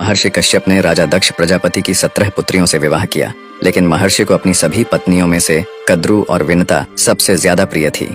महर्षि कश्यप ने राजा दक्ष प्रजापति की 17 पुत्रियों से विवाह किया, लेकिन महर्षि को अपनी सभी पत्नियों में से कद्रु और विनता सबसे ज्यादा प्रिय थी।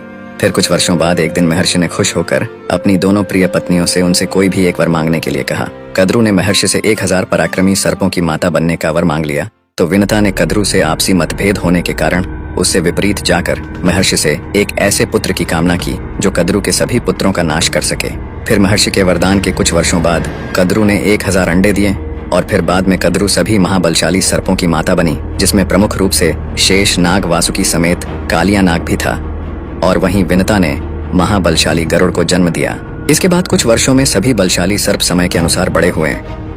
फिर कुछ वर्षों बाद एक दिन महर्षि ने खुश होकर अपनी दोनों प्रिय पत्नियों से उनसे कोई भी एक वर मांगने के लिए कहा। कद्रु ने महर्षि से 1000 पराक्रमी सर्पों की माता बनने का वर मांग लिया, तो विनता ने कद्रु से आपसी मतभेद होने के कारण उससे विपरीत जाकर महर्षि से एक ऐसे पुत्र की कामना की जो कद्रु के सभी पुत्रों का नाश कर सके। फिर महर्षि के वरदान के कुछ वर्षों बाद कद्रु ने 1000 अंडे दिए और फिर बाद में कद्रु सभी महाबलशाली सर्पों की माता बनी, जिसमें प्रमुख रूप से शेष नाग, वासुकी समेत कालिया नाग भी था। और वहीं विनता ने महाबलशाली गरुड़ को जन्म दिया। इसके बाद कुछ वर्षों में सभी बलशाली सर्प समय के अनुसार बड़े हुए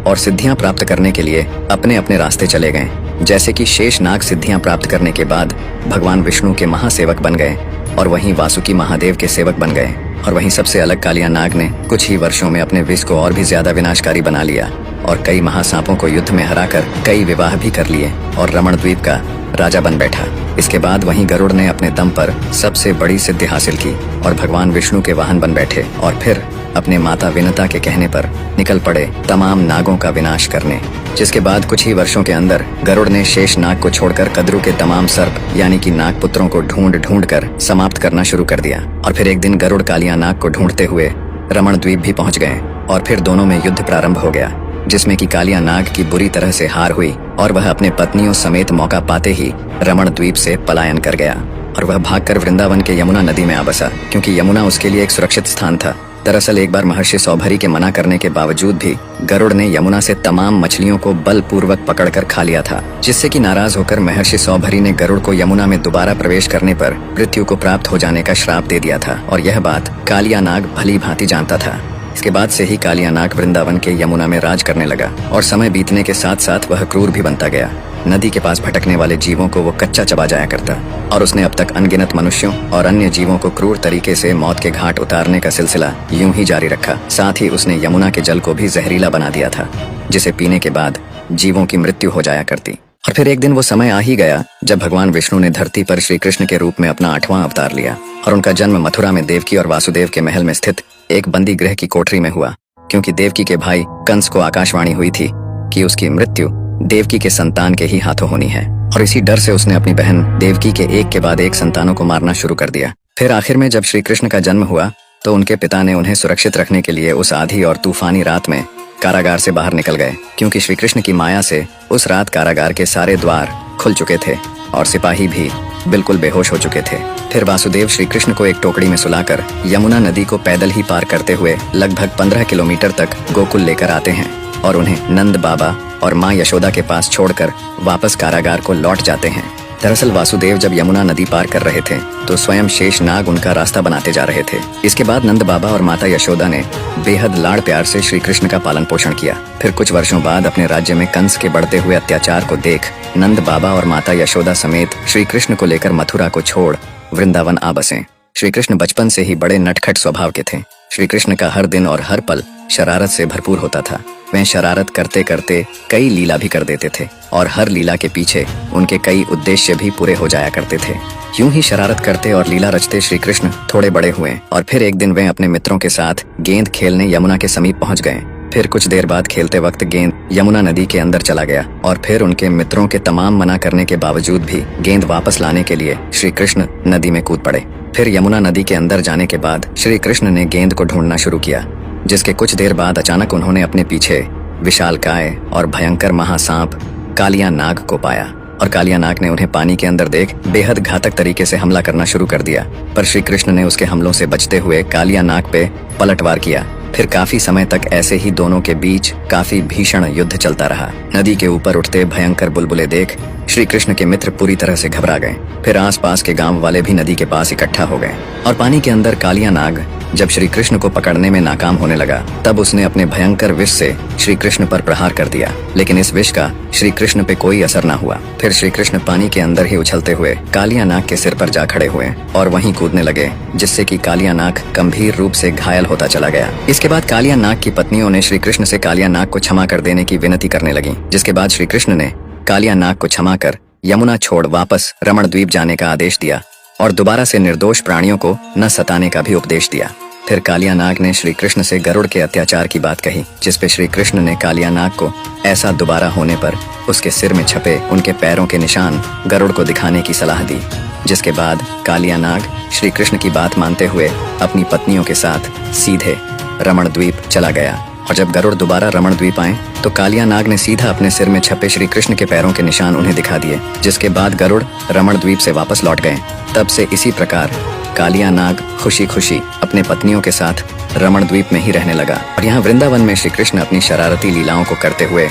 और सिद्धियां प्राप्त करने के लिए अपने अपने रास्ते चले गए। जैसे कि शेष नाग सिद्धियां प्राप्त करने के बाद भगवान विष्णु के महासेवक बन गए और वहीं वासुकी महादेव के सेवक बन गए, और वहीं सबसे अलग कालिया नाग ने कुछ ही वर्षों में अपने विष को और भी ज्यादा विनाशकारी बना लिया और कई महासापों को युद्ध में हराकर कई विवाह भी कर लिए और रमण द्वीप का राजा बन बैठा। इसके बाद वहीं गरुड़ ने अपने दम पर सबसे बड़ी सिद्धि हासिल की और भगवान विष्णु के वाहन बन बैठे और फिर अपने माता विनता के कहने पर निकल पड़े तमाम नागों का विनाश करने। जिसके बाद कुछ ही वर्षों के अंदर गरुड़ ने शेष नाग को छोड़कर कद्रु के तमाम सर्प यानी कि नाग पुत्रों को ढूंढ कर समाप्त करना शुरू कर दिया। और फिर एक दिन गरुड़ कालिया नाग को ढूंढते हुए रमण द्वीप भी पहुंच गए और फिर दोनों में युद्ध प्रारंभ हो गया, जिसमें कि कालिया नाग की बुरी तरह से हार हुई और वह अपने पत्नियों समेत मौका पाते ही रमण द्वीप से पलायन कर गया और वह भागकर वृंदावन के यमुना नदी में आ बसा, क्योंकि यमुना उसके लिए एक सुरक्षित स्थान था। दरअसल एक बार महर्षि सौभरी के मना करने के बावजूद भी गरुड़ ने यमुना से तमाम मछलियों को बलपूर्वक पकड़कर खा लिया था, जिससे कि नाराज होकर महर्षि सौभरी ने गरुड़ को यमुना में दोबारा प्रवेश करने पर मृत्यु को प्राप्त हो जाने का श्राप दे दिया था। और यह बात कालिया नाग भली भांति जानता था। इसके बाद से ही कालिया नाग वृंदावन के यमुना में राज करने लगा और समय बीतने के साथ साथ वह क्रूर भी बनता गया। नदी के पास भटकने वाले जीवों को वो कच्चा चबा जाया करता और उसने अब तक अनगिनत मनुष्यों और अन्य जीवों को क्रूर तरीके से मौत के घाट उतारने का सिलसिला यूं ही जारी रखा। साथ ही उसने यमुना के जल को भी जहरीला बना दिया था, जिसे पीने के बाद जीवों की मृत्यु हो जाया करती। और फिर एक दिन वो समय आ ही गया जब भगवान विष्णु ने धरती पर श्री कृष्ण के रूप में अपना 8वां अवतार लिया और उनका जन्म मथुरा में देवकी और वासुदेव के महल में स्थित एक बंदी गृह की कोठरी में हुआ, क्योंकि देवकी के भाई कंस को आकाशवाणी हुई थी कि उसकी मृत्यु देवकी के संतान के ही हाथों होनी है, और इसी डर से उसने अपनी बहन देवकी के एक के बाद एक संतानों को मारना शुरू कर दिया। फिर आखिर में जब श्री कृष्ण का जन्म हुआ तो उनके पिता ने उन्हें सुरक्षित रखने के लिए उस आधी और तूफानी रात में कारागार से बाहर निकल गए, क्योंकि श्री कृष्ण की माया से उस रात कारागार के सारे द्वार खुल चुके थे और सिपाही भी बिल्कुल बेहोश हो चुके थे। फिर वासुदेव श्री कृष्ण को एक टोकरी में सुलाकर यमुना नदी को पैदल ही पार करते हुए लगभग 15 किलोमीटर तक गोकुल लेकर आते हैं और उन्हें नंद बाबा और माँ यशोदा के पास छोड़कर वापस कारागार को लौट जाते हैं। दरअसल वासुदेव जब यमुना नदी पार कर रहे थे तो स्वयं शेष नाग उनका रास्ता बनाते जा रहे थे। इसके बाद नंद बाबा और माता यशोदा ने बेहद लाड़ प्यार से श्री कृष्ण का पालन पोषण किया। फिर कुछ वर्षों बाद अपने राज्य में कंस के बढ़ते हुए अत्याचार को देख नंद बाबा और माता यशोदा समेत श्री कृष्ण को लेकर मथुरा को छोड़ वृंदावन आ बसे। श्री कृष्ण बचपन से ही बड़े नटखट स्वभाव के थे। श्री कृष्ण का हर दिन और हर पल शरारत से भरपूर होता था। वह शरारत करते करते कई लीला भी कर देते थे और हर लीला के पीछे उनके कई उद्देश्य भी पूरे हो जाया करते थे। यूं ही शरारत करते और लीला रचते श्री कृष्ण थोड़े बड़े हुए और फिर एक दिन वे अपने मित्रों के साथ गेंद खेलने यमुना के समीप पहुंच गए। फिर कुछ देर बाद खेलते वक्त गेंद यमुना नदी के अंदर चला गया और फिर उनके मित्रों के तमाम मना करने के बावजूद भी गेंद वापस लाने के लिए श्री कृष्ण नदी में कूद पड़े। फिर यमुना नदी के अंदर जाने के बाद श्री कृष्ण ने गेंद को ढूंढना शुरू किया, जिसके कुछ देर बाद अचानक उन्होंने अपने पीछे विशालकाय और भयंकर महासांप कालिया नाग को पाया और कालिया नाग ने उन्हें पानी के अंदर देख बेहद घातक तरीके से हमला करना शुरू कर दिया। पर श्री कृष्ण ने उसके हमलों से बचते हुए कालिया नाग पे पलटवार किया। फिर काफी समय तक ऐसे ही दोनों के बीच काफी भीषण युद्ध चलता रहा। नदी के ऊपर उठते भयंकर बुलबुले देख श्री कृष्ण के मित्र पूरी तरह से घबरा गए। फिर आसपास के गांव वाले भी नदी के पास इकट्ठा हो गए और पानी के अंदर कालिया नाग जब श्री कृष्ण को पकड़ने में नाकाम होने लगा तब उसने अपने भयंकर विष से श्री कृष्ण पर प्रहार कर दिया, लेकिन इस विष का श्री कृष्ण पे कोई असर न हुआ। फिर श्री कृष्ण पानी के अंदर ही उछलते हुए कालिया नाग के सिर पर जा खड़े हुए और वहीं कूदने लगे, जिससे कि कालिया नाग गंभीर रूप से घायल होता चला गया। इसके बाद कालिया नाग की पत्नियों ने श्री कृष्ण से कालिया नाग को क्षमा कर देने की विनती करने लगी, जिसके बाद श्री कृष्ण ने कालिया नाग को क्षमा कर यमुना छोड़ वापस रमण द्वीप जाने का आदेश दिया और दोबारा से निर्दोष प्राणियों को न सताने का भी उपदेश दिया। फिर कालिया नाग ने श्री कृष्ण से गरुड़ के अत्याचार की बात कही, जिस पे श्री कृष्ण ने कालिया नाग को ऐसा दोबारा होने पर उसके सिर में छपे उनके पैरों के निशान गरुड़ को दिखाने की सलाह दी। जिसके बाद कालिया नाग श्री कृष्ण की बात मानते हुए अपनी पत्नियों के साथ सीधे रमण द्वीप चला गया। और जब गरुड़ दोबारा रमण द्वीप आए तो कालिया नाग ने सीधा अपने सिर में छपे श्री कृष्ण के पैरों के निशान उन्हें दिखा दिए। जिसके बाद गरुड़ रमण द्वीप से वापस लौट गए। तब से इसी प्रकार कालिया नाग खुशी खुशी अपने पत्नियों के साथ रमण द्वीप में ही रहने लगा। और यहाँ वृंदावन में श्री कृष्ण अपनी शरारती लीलाओं को करते हुए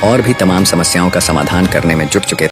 और भी तमाम समस्याओं का समाधान करने में जुट चुके थे।